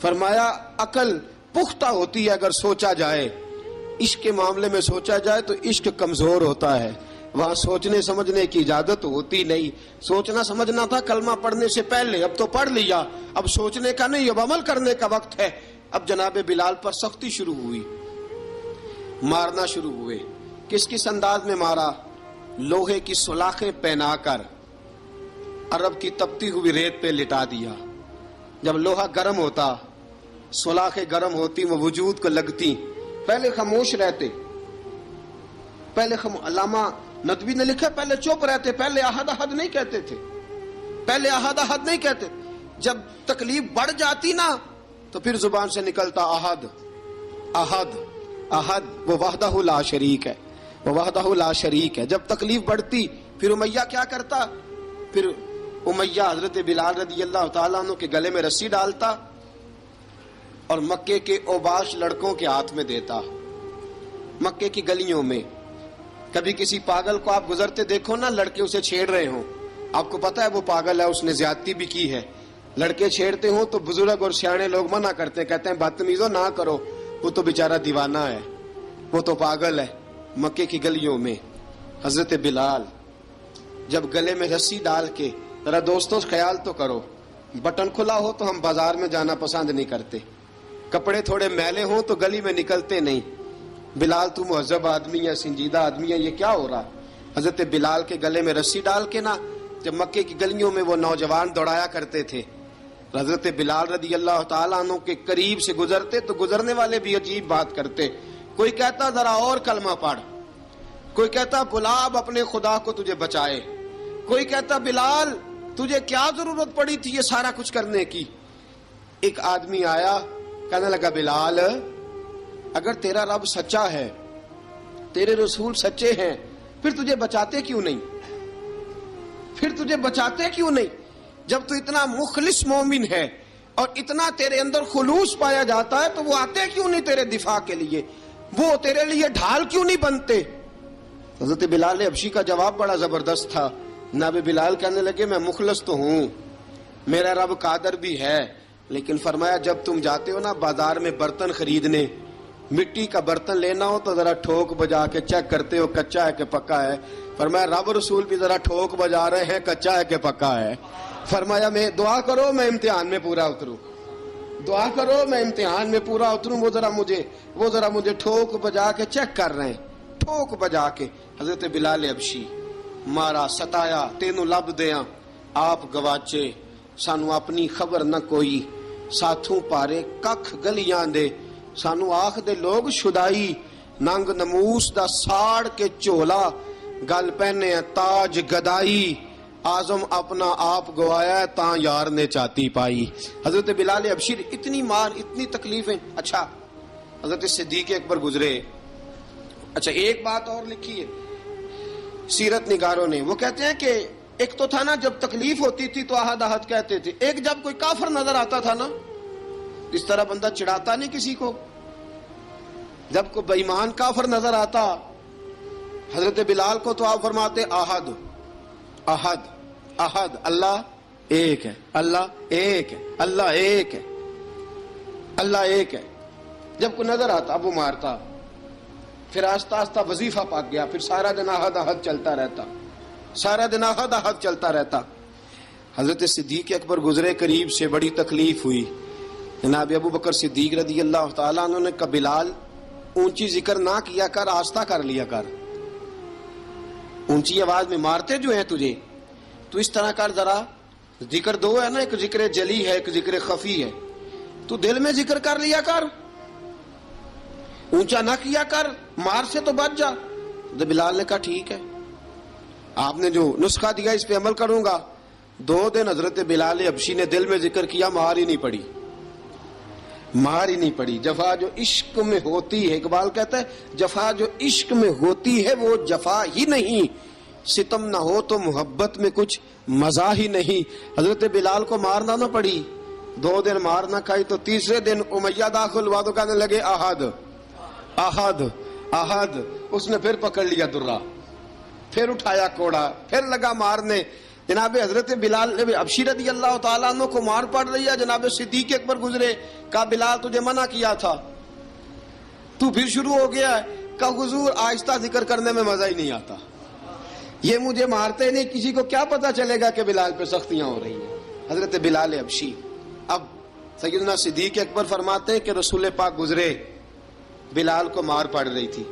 فرمایا عقل پختہ ہوتی ہے اگر سوچا جائے، عشق کے معاملے میں سوچا جائے تو عشق کمزور ہوتا ہے، وہاں سوچنے سمجھنے کی اجازت ہوتی نہیں۔ سوچنا سمجھنا تھا کلمہ پڑھنے سے پہلے، اب تو پڑھ لیا، اب سوچنے کا نہیں، اب عمل کرنے کا وقت ہے۔ اب جناب بلال پر سختی شروع ہوئی، مارنا شروع ہوئے۔ کس کس انداز میں مارا؟ لوہے کی سلاخیں پہنا کر عرب کی تپتی ہوئی ریت پہ لٹا دیا۔ جب لوہا گرم ہوتا، سلاخیں گرم ہوتی، وہ وجود کو لگتی، پہلے خاموش رہتے، پہلے علامہ ندوی نے لکھا پہلے چپ رہتے، پہلے احد احد نہیں کہتے تھے، پہلے احد احد نہیں کہتے، جب تکلیف بڑھ جاتی نا تو پھر زبان سے نکلتا احد احد احد، وہ وحدہ لا شریک ہے، وہ وحدہ لا شریک ہے۔ جب تکلیف بڑھتی پھر امیہ کیا کرتا؟ پھر امیہ حضرت بلال رضی اللہ تعالیٰ عنہ کے گلے میں رسی ڈالتا اور مکے کے اوباش لڑکوں کے ہاتھ میں دیتا۔ مکے کی گلیوں میں کبھی کسی پاگل کو آپ گزرتے دیکھو نا، لڑکے اسے چھیڑ رہے ہوں، آپ کو پتا ہے وہ پاگل ہے، اس نے زیادتی بھی کی ہے، لڑکے چھیڑتے ہوں تو بزرگ اور سیانے لوگ منع کرتے ہیں، کہتے ہیں بدتمیزوں نہ کرو، وہ تو بیچارہ دیوانہ ہے، وہ تو پاگل ہے۔ مکے کی گلیوں میں حضرت بلال جب گلے میں رسی ڈال کے، ذرا دوستوں خیال تو کرو، بٹن کھلا ہو تو ہم بازار میں جانا پسند نہیں کرتے، کپڑے تھوڑے میلے ہوں تو گلی میں نکلتے نہیں۔ بلال تو مہذب آدمی ہے، سنجیدہ آدمی ہے، یہ کیا ہو رہا؟ حضرت بلال کے گلے میں رسی ڈال کے نا جب مکے کی گلیوں میں وہ نوجوان دوڑایا کرتے تھے، حضرت بلال رضی اللہ تعالیٰ عنہ کے قریب سے گزرتے تو گزرنے والے بھی عجیب بات کرتے، کوئی کہتا ذرا اور کلمہ پڑھ، کوئی کہتا بلا اب اپنے خدا کو تجھے بچائے، کوئی کہتا بلال تجھے کیا ضرورت پڑی تھی یہ سارا کچھ کرنے کی۔ ایک آدمی آیا کہنے لگا بلال اگر تیرا رب سچا ہے، تیرے رسول سچے ہیں، پھر تجھے بچاتے کیوں نہیں؟ پھر تجھے بچاتے کیوں نہیں؟ جب تو اتنا مخلص مومن ہے اور اتنا تیرے اندر خلوص پایا جاتا ہے تو وہ آتے کیوں نہیں تیرے دفاع کے لیے؟ وہ تیرے لیے ڈھال کیوں نہیں بنتے؟ حضرت بلال حبشی کا جواب بڑا زبردست تھا۔ جناب بلال کہنے لگے میں مخلص تو ہوں، میرا رب قادر بھی ہے، لیکن فرمایا جب تم جاتے ہو نا بازار میں برتن خریدنے، مٹی کا برتن لینا ہو تو ذرا ٹھوک بجا کے چیک کرتے ہو کچا ہے کہ پکا ہے۔ فرمایا رب رسول بھی ذرا ٹھوک بجا رہے ہیں کچا ہے کہ پکا ہے۔ فرمایا میں دعا کرو میں امتحان میں پورا اتروں، دعا کرو میں امتحان میں پورا اتروں، وہ ذرا مجھے ٹھوک بجا کے چیک کر رہے ہیں، ٹھوک بجا کے۔ حضرت بلال حبشی مارا ستایا تینوں لب دیاں آپ گواچے، سانو اپنی خبر نہ کوئی، ساتھوں پارے ککھ گلیاں دے، سانو آخ دے لوگ شدائی، ننگ نموس دا ساڑ کے چولا، گل پہنے تاج گدائی، آزم اپنا آپ گوایا ہے تاں یار نے چاتی پائی۔ حضرت بلال حبشی اتنی مار اتنی تکلیفیں۔ اچھا حضرت صدیق اکبر گزرے، اچھا ایک بات اور لکھی ہے سیرت نگاروں نے، وہ کہتے ہیں کہ ایک تو تھا نا جب تکلیف ہوتی تھی تو احد احد کہتے تھے، ایک جب کوئی کافر نظر آتا تھا نا اس طرح بندہ چڑھاتا نہیں کسی کو، جب کوئی بے ایمان کافر نظر آتا حضرت بلال کو تو آپ فرماتے احد احد احد، اللہ ایک ہے، اللہ ایک ہے، اللہ ایک ہے، اللہ ایک ہے۔ جب کوئی نظر آتا اب وہ مارتا، پھر آہستہ آہستہ وظیفہ پاک گیا، پھر سارا دن احد احد چلتا رہتا، سارا دن احد احد چلتا رہتا۔ حضرت صدیق اکبر گزرے قریب سے، بڑی تکلیف ہوئی، جناب ابو بکر صدیق رضی اللہ تعالیٰ عنہ نے کہا بلال اونچی ذکر نہ کیا کر، آہستہ کر لیا کر، اونچی آواز میں مارتے جو ہیں تجھے تو اس طرح کر، ذرا ذکر دو ہے نا، ایک ذکر جلی ہے ایک ذکر خفی ہے، تو دل میں ذکر کر لیا کر، اونچا نہ کیا کر، مار سے تو بچ جا۔ تو بلال نے کہا ٹھیک ہے، آپ نے جو نسخہ دیا اس پہ عمل کروں گا۔ 2 دن حضرت بلال حبشی نے دل میں ذکر کیا، مار ہی نہیں پڑی، مار ہی نہیں پڑی۔ جفا جو عشق میں ہوتی ہے، اقبال کہتا ہے جفا جو عشق میں ہوتی ہے وہ جفا ہی نہیں، ستم نہ ہو تو محبت میں کچھ مزہ ہی نہیں۔ حضرت بلال کو مارنا نہ پڑی، 2 دن مار نہ کھائی، تو تیسرے دن امیہ داخل ہوا تو کہنے لگے احد احد احد، اس نے پھر پکڑ لیا درہ، پھر اٹھایا کوڑا، پھر لگا مارنے۔ جناب حضرت بلال حبشی رضی اللہ تعالیٰ عنہ کو مار پڑ رہی ہے، جناب صدیق اکبر گزرے، کہا بلال تجھے منع کیا تھا، تو پھر شروع ہو گیا ہے، کہا حضور آہستہ ذکر کرنے میں مزہ ہی نہیں آتا، یہ مجھے مارتے نہیں، کسی کو کیا پتا چلے گا کہ بلال پہ سختیاں ہو رہی ہیں۔ حضرت بلال حبشی، اب سیدنا صدیق اکبر فرماتے ہیں کہ رسول پاک گزرے، بلال کو مار پڑ رہی تھی،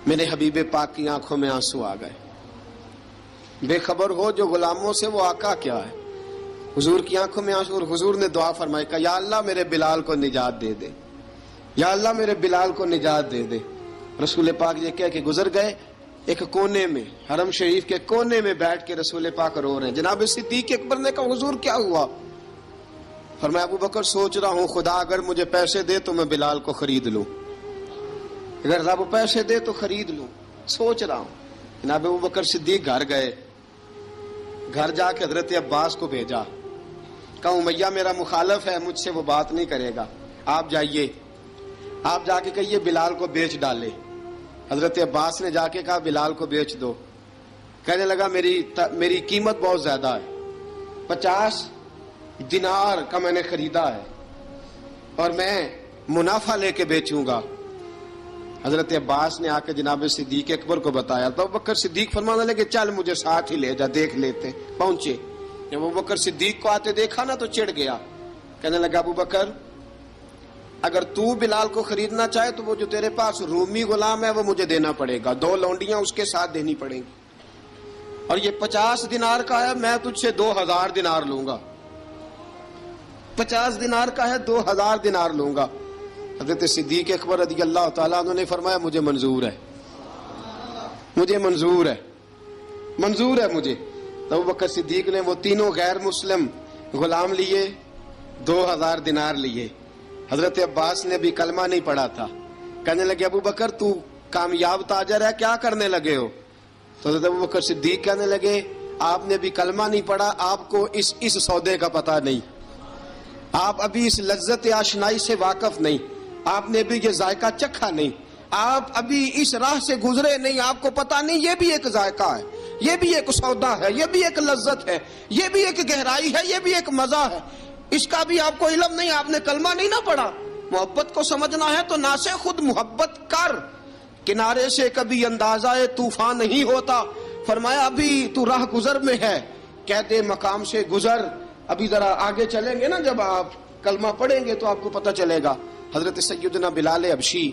میرے حبیب پاک کی آنکھوں میں آنسو آ گئے، بے خبر ہو جو غلاموں سے وہ آقا کیا ہے، حضور کی آنکھوں میں آنسو، اور حضور نے دعا فرمائی کہ یا اللہ میرے بلال کو نجات دے دے، یا اللہ میرے بلال کو نجات دے دے۔ رسول پاک یہ کہہ کے گزر گئے، ایک کونے میں، حرم شریف کے کونے میں بیٹھ کے رسول پاک رو رہے ہیں۔ جناب صدیق اکبر نے کہا حضور کیا ہوا؟ فرمایا ابو بکر سوچ رہا ہوں خدا اگر مجھے پیسے دے تو میں بلال کو خرید لوں، اگر رب پیسے دے تو خرید لوں، سوچ رہا ہوں۔ جناب ابو بکر صدیق گھر گئے، گھر جا کے حضرت عباس کو بھیجا، کہا امیہ میرا مخالف ہے، مجھ سے وہ بات نہیں کرے گا، آپ جائیے، آپ جا کے کہیے بلال کو بیچ ڈالے۔ حضرت عباس نے جا کے کہا بلال کو بیچ دو، کہنے لگا میری قیمت بہت زیادہ ہے، 50 دینار کا میں نے خریدا ہے اور میں منافع لے کے بیچوں گا۔ حضرت عباس نے آ کے جناب صدیق اکبر کو بتایا تو ابو بکر صدیق فرمانے لگے چل مجھے ساتھ ہی لے جا، دیکھ لیتے۔ پہنچے، جب ابو بکر صدیق کو آتے دیکھا نا تو چڑ گیا، کہنے لگا ابو بکر اگر تو بلال کو خریدنا چاہے تو وہ جو تیرے پاس رومی غلام ہے وہ مجھے دینا پڑے گا، 2 لونڈیاں اس کے ساتھ دینی پڑیں گی، اور یہ 50 دینار کا ہے، میں تجھ سے 2000 دینار لوں گا، 50 دینار کا ہے 2000 دینار لوں گا۔ حضرت صدیق اکبر رضی اللہ تعالیٰ عنہ نے فرمایا مجھے منظور ہے، مجھے منظور ہے، منظور ہے مجھے۔ تو ابو بکر صدیق نے وہ تینوں غیر مسلم غلام لیے، 2000 دینار لیے۔ حضرت عباس نے بھی کلمہ نہیں پڑھا تھا، کہنے لگے ابو بکر تو کامیاب تاجر ہے، کیا کرنے لگے ہو؟ تو حضرت ابو بکر صدیق کہنے لگے آپ نے بھی کلمہ نہیں پڑھا، آپ کو اس سودے کا پتہ نہیں، آپ ابھی اس لذت آشنائی سے واقف نہیں، آپ نے بھی یہ ذائقہ چکھا نہیں، آپ ابھی اس راہ سے گزرے نہیں، آپ کو پتہ نہیں یہ بھی ایک ذائقہ ہے، یہ بھی ایک سودا ہے، یہ بھی ایک لذت ہے، یہ بھی ایک گہرائی ہے، یہ بھی ایک مزہ ہے، اس کا بھی آپ کو علم نہیں، آپ نے کلمہ نہیں نہ پڑھا۔ محبت کو سمجھنا ہے تو نہ سے خود محبت کر، کنارے سے کبھی اندازہ طوفان نہیں ہوتا۔ فرمایا ابھی تو راہ گزر میں ہے، قید مقام سے گزر، ابھی ذرا آگے چلیں گے نا، جب آپ کلمہ پڑھیں گے تو آپ کو پتہ چلے گا۔ حضرت سیدنا بلال حبشی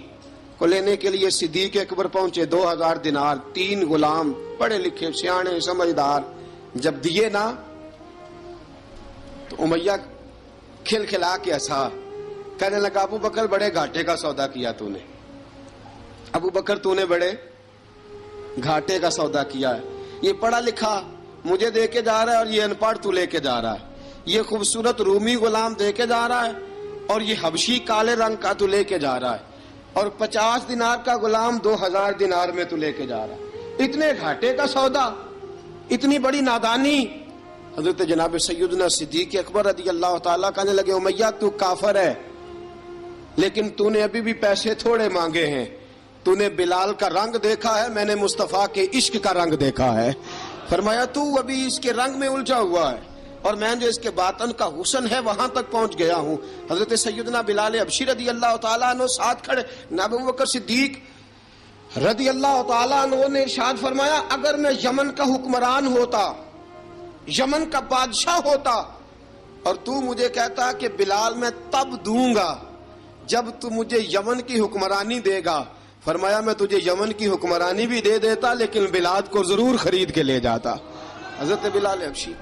کو لینے کے لیے صدیق اکبر پہنچے، 2000 دینار، 3 غلام پڑھے لکھے سیانے سمجھدار، جب دیے نا تو امیہ کھل کھلا کے ہنسا، کہنے لگا ابو بکر بڑے گھاٹے کا سودا کیا تو نے، ابو بکر تو نے بڑے گھاٹے کا سودا کیا ہے، یہ پڑھا لکھا مجھے دے کے جا رہا ہے اور یہ ان پڑھ تو لے کے جا رہا ہے، یہ خوبصورت رومی غلام دے کے جا رہا ہے اور یہ حبشی کالے رنگ کا تو لے کے جا رہا ہے، اور 50 دینار کا غلام 2000 دینار میں تو لے کے جا رہا ہے، اتنے گھاٹے کا سودا، اتنی بڑی نادانی۔ حضرت جناب سیدنا صدیق اکبر رضی اللہ تعالیٰ کہنے لگے امیہ تو کافر ہے، لیکن تو نے ابھی بھی پیسے تھوڑے مانگے ہیں، تو نے بلال کا رنگ دیکھا ہے، میں نے مصطفیٰ کے عشق کا رنگ دیکھا ہے۔ فرمایا تو ابھی اس کے رنگ میں الجھا ہوا ہے اور میں جو اس کے باطن کا حسن ہے وہاں تک پہنچ گیا ہوں۔ حضرت سیدنا بلال حبشی رضی اللہ تعالیٰ عنہ ساتھ کھڑے، ابو بکر صدیق رضی اللہ تعالیٰ عنہ نے ارشاد فرمایا اگر میں یمن کا حکمران ہوتا، یمن کا بادشاہ ہوتا، اور تو مجھے کہتا کہ بلال میں تب دوں گا جب تو مجھے یمن کی حکمرانی دے گا، فرمایا میں تجھے یمن کی حکمرانی بھی دے دیتا لیکن بلال کو ضرور خرید کے لے جاتا۔ حضرت بلال حبشی